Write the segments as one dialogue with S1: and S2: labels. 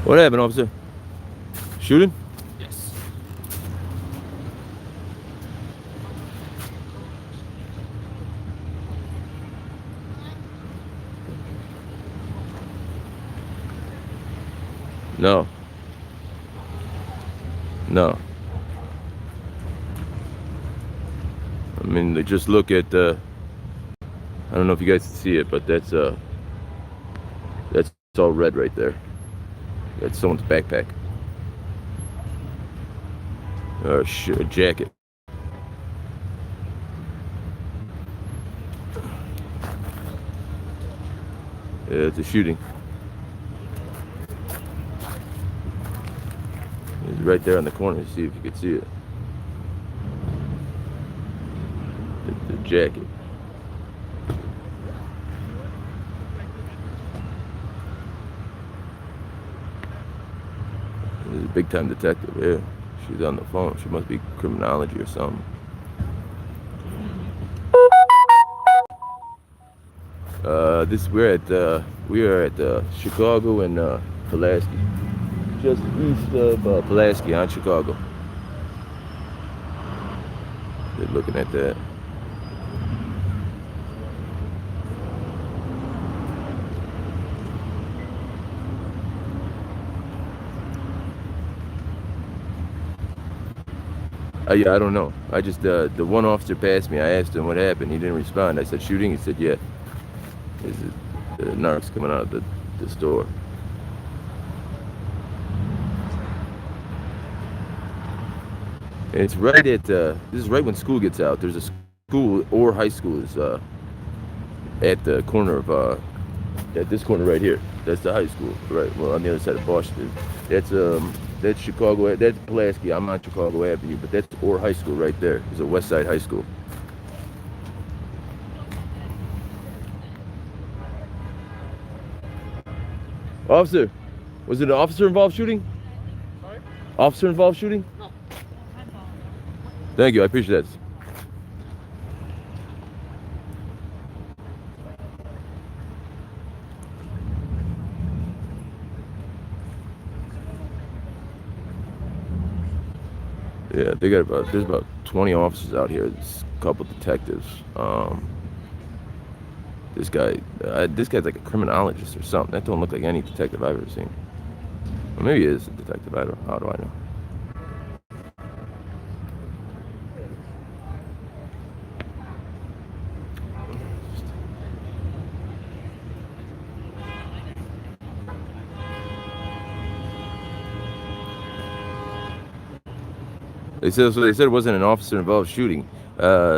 S1: What happened, officer? Shooting?
S2: Yes.
S1: No. No. I mean, just look at I don't know if you guys can see it, but that's all red right there. That's someone's backpack. Or a jacket. Yeah, it's a shooting. It's right there on the corner. See if you can see it. The jacket. There's a big time detective. Yeah, she's on the phone. She must be criminology or something. We are at Chicago and Pulaski, just east of Pulaski on Chicago. They're looking at that. Yeah, I don't know. I just the one officer passed me. I asked him what happened. He didn't respond. I said shooting. He said yeah. The narcs coming out of the store. And it's right at this is right when school gets out. There's a school, Orr High School is at the corner of at this corner right here. That's the high school, right? Well, on the other side of Boston. That's Chicago. That's Pulaski. I'm on Chicago Avenue, but that's Orr High School right there. It's a West Side High School. Officer, was it an officer-involved shooting?
S2: Sorry?
S1: Officer-involved shooting?
S2: No.
S1: Thank you. I appreciate that. Yeah, there's about 20 officers out here. There's a couple detectives. This guy's like a criminologist or something. That don't look like any detective I've ever seen. Or maybe he is a detective. How do I know? They said it wasn't an officer-involved shooting.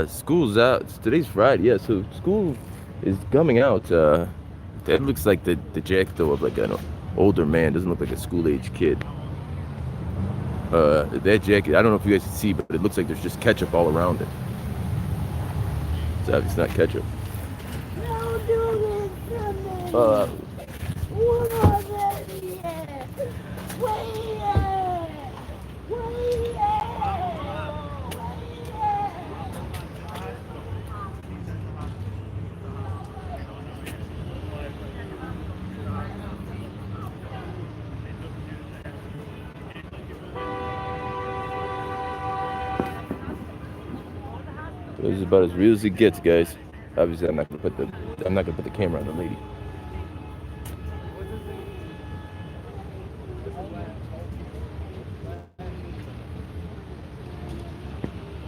S1: School's out. Today's Friday, yeah. So school is coming out. That looks like the jacket though of like an older man. Doesn't look like a school-age kid. That jacket, I don't know if you guys can see, but it looks like there's just ketchup all around it. It's obviously not ketchup. This is about as real as it gets, guys. Obviously, I'm not gonna put the camera on the lady.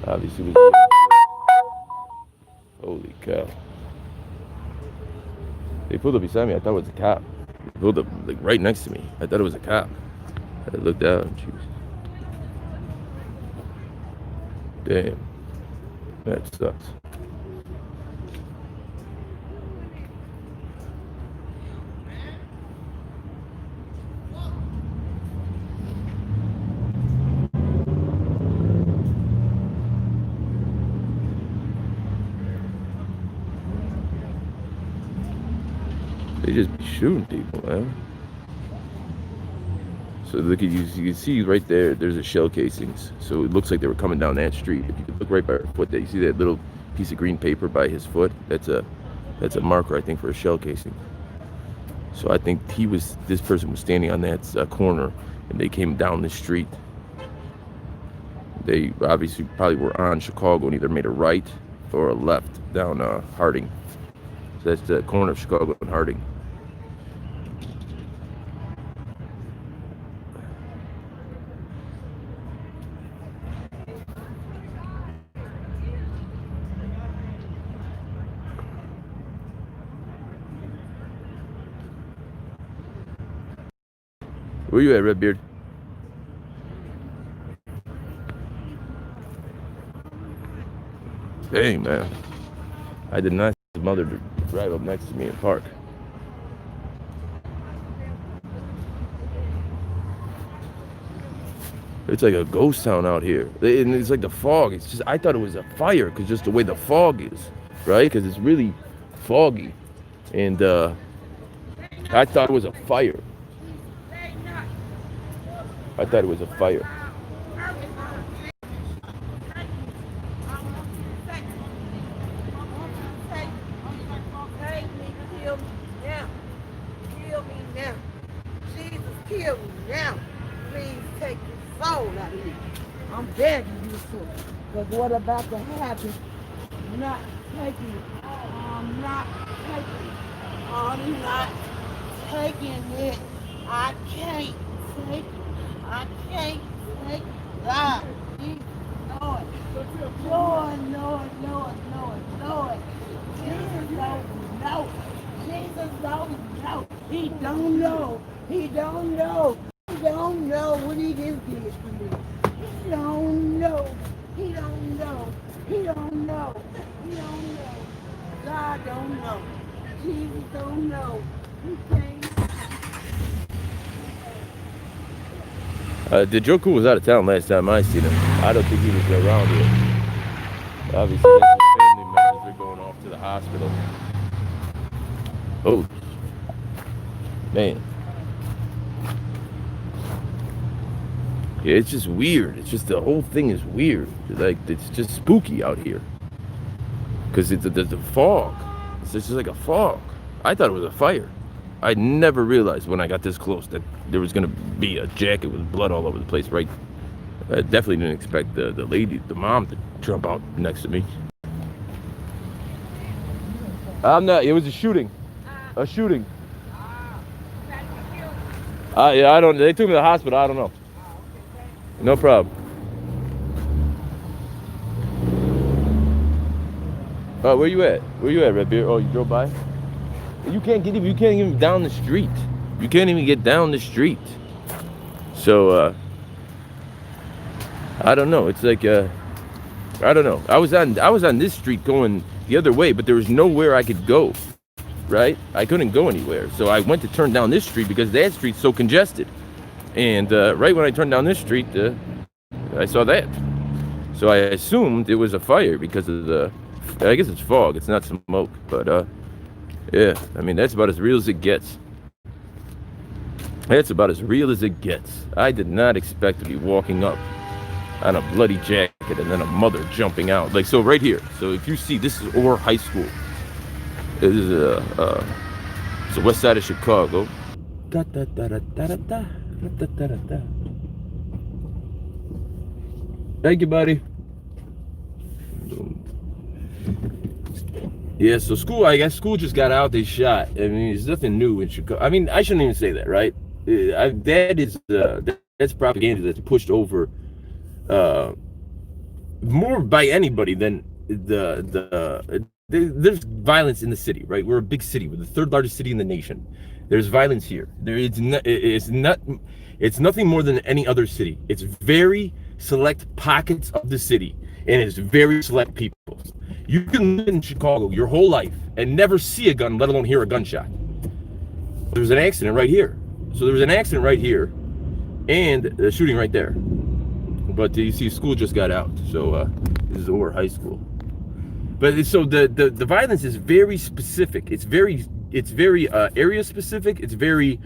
S1: Obviously, holy cow! They pulled up beside me. I thought it was a cop. They pulled up like right next to me. I thought it was a cop. I looked out. Jeez. Damn. That sucks. They just be shooting people, man. So look at you can see right there, there's a shell casings. So it looks like they were coming down that street. If you could look right by her foot there, you see that little piece of green paper by his foot? That's a marker, I think, for a shell casing. So I think this person was standing on that corner, and they came down the street. They obviously probably were on Chicago and either made a right or a left down Harding. So that's the corner of Chicago and Harding. Where you at, Redbeard? Hey, man. I did not see his mother to drive up next to me and park. It's like a ghost town out here. And it's like the fog. It's just, I thought it was a fire because just the way the fog is, right? Because it's really foggy. And I thought it was a fire. I thought it was a fire.
S2: Kill me now. Jesus, kill me now. Please take your soul out of here. I'm begging you to. Because what about to happen? I'm not taking it. I'm not taking it. I'm not taking it. I can't take it. I can't take it. God, Jesus, Lord. Lord, Lord, Lord, Lord, Lord. Jesus don't know. Jesus don't know. He don't know. He don't know. He don't know what he just did for me. He don't know. He don't know. He don't know. He don't know. God don't know. Jesus don't know. He can't.
S1: Joku was out of town last time I seen him. I don't think he was around here. Obviously, his family members are going off to the hospital. Oh, man. Yeah, it's just weird. It's just the whole thing is weird. Like, it's just spooky out here. Because the fog. It's just like a fog. I thought it was a fire. I never realized when I got this close that there was going to be a jacket with blood all over the place, right? I definitely didn't expect the lady, the mom, to jump out next to me. I'm not, it was a shooting. A shooting. Yeah, I don't, they took me to the hospital, I don't know. No problem. Where you at? Where you at, Redbeard? Oh, you drove by? You can't even down the street. You can't even get down the street. So I don't know. It's like I don't know. I was on this street going the other way, but there was nowhere I could go. Right? I couldn't go anywhere. So I went to turn down this street because that street's so congested. And right when I turned down this street, I saw that. So I assumed it was a fire because of I guess it's fog. It's not smoke, but yeah, I mean, that's about as real as it gets. That's about as real as it gets. I did not expect to be walking up on a bloody jacket and then a mother jumping out. Like, so right here. So if you see, this is Orr High School. This is it's the west side of Chicago. Thank you, buddy. Yeah, so I guess school just got out, they shot. I mean, there's nothing new in Chicago. I mean, I shouldn't even say that, right? That's propaganda that's pushed over more by anybody than there's violence in the city, right? We're a big city. We're the third largest city in the nation. There's violence here. It's nothing more than any other city. It's very select pockets of the city, and it's very select people. You can live in Chicago your whole life and never see a gun, let alone hear a gunshot. There's an accident right here. So there was an accident right here and a shooting right there. But you see, school just got out. So this is Orr High School. But so the violence is very specific. It's very area specific. It's very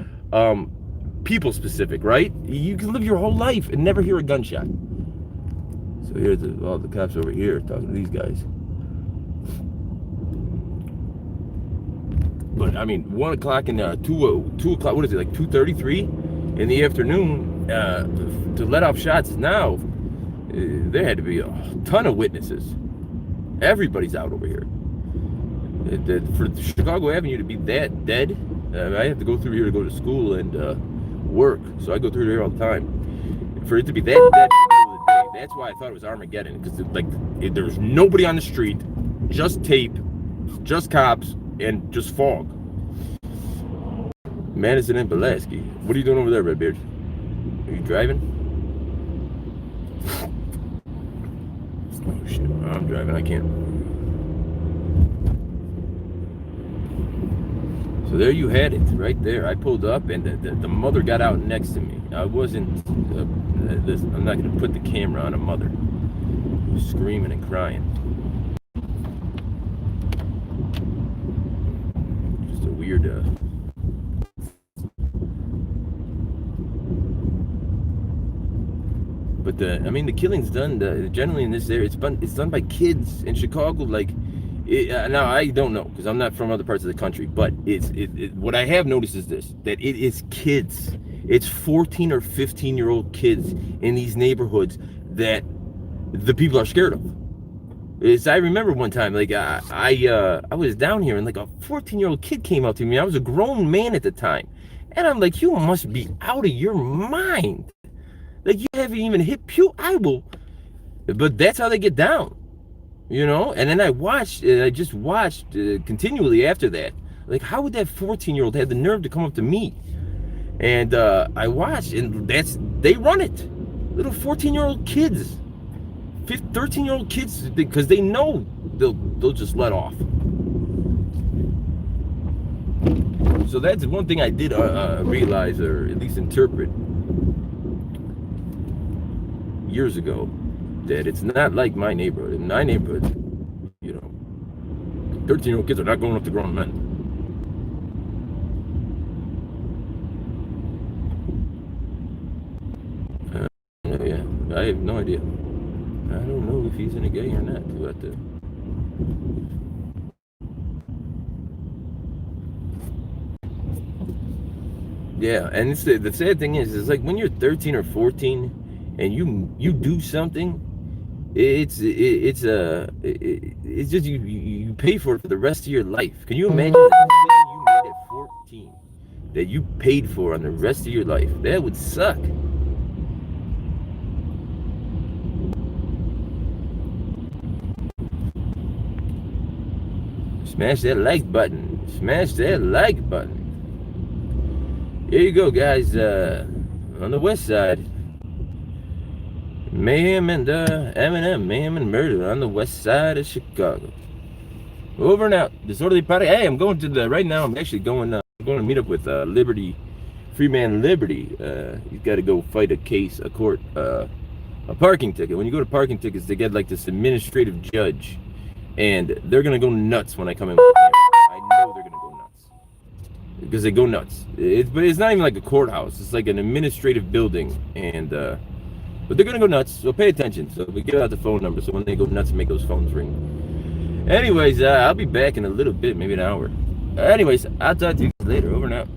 S1: people specific, right? You can live your whole life and never hear a gunshot. So here's all the cops over here talking to these guys. But I mean, 1 o'clock and 2 o'clock. What is it, like 2:33 in the afternoon? To let off shots now. There had to be a ton of witnesses. Everybody's out over here. For Chicago Avenue to be that dead, I have to go through here to go to school and work. So I go through here all the time. For it to be that dead in the middle of the day, that's why I thought it was Armageddon. Because there was nobody on the street, just tape, just cops, and just fog. Madison and Pulaski. What are you doing over there, Redbeard? Are you driving? Oh shit, I'm driving, I can't. So there you had it, right there. I pulled up and the mother got out next to me. I wasn't, I'm not gonna put the camera on a mother who's screaming and crying. Just a weird, but I mean, the killing's done generally in this area. It's done by kids in Chicago. Like, now I don't know because I'm not from other parts of the country. But what I have noticed is this: that it is kids. It's 14 or 15-year-old kids in these neighborhoods that the people are scared of. I remember one time, like I was down here and like a 14-year-old kid came up to me. I was a grown man at the time, and I'm like, you must be out of your mind. Like, you haven't even hit I will. But that's how they get down, you know? And then I just watched continually after that. Like, how would that 14-year-old have the nerve to come up to me? And I watched, and they run it. Little 14-year-old kids, 13-year-old kids, because they know they'll just let off. So that's one thing I did realize, or at least interpret, years ago, that it's not like my neighborhood. In my neighborhood, you know, 13-year-old kids are not going up to grown men. Yeah, I have no idea. I don't know if he's in a gay or not. But yeah, and the sad thing is like when you're 13 or 14. And you do something, it's just you pay for it for the rest of your life. Can you imagine that decision you made at 14 that you paid for on the rest of your life? That would suck. Smash that like button. Smash that like button. Here you go, guys. On the west side. Mayhem and mayhem and murder on the west side of Chicago. Over and out. Disorderly party. Hey, I'm going to right now. I'm actually going to meet up with Liberty, Freeman Liberty. He's got to go fight a parking ticket. When you go to parking tickets, they get like this administrative judge, and they're gonna go nuts when I come in with the camera. I know they're gonna go nuts because they go nuts. But it's not even like a courthouse. It's like an administrative building, and but they're gonna go nuts, so pay attention. So we give out the phone number, so when they go nuts, make those phones ring. Anyways, I'll be back in a little bit, maybe an hour. Anyways, I'll talk to you later. Over and out.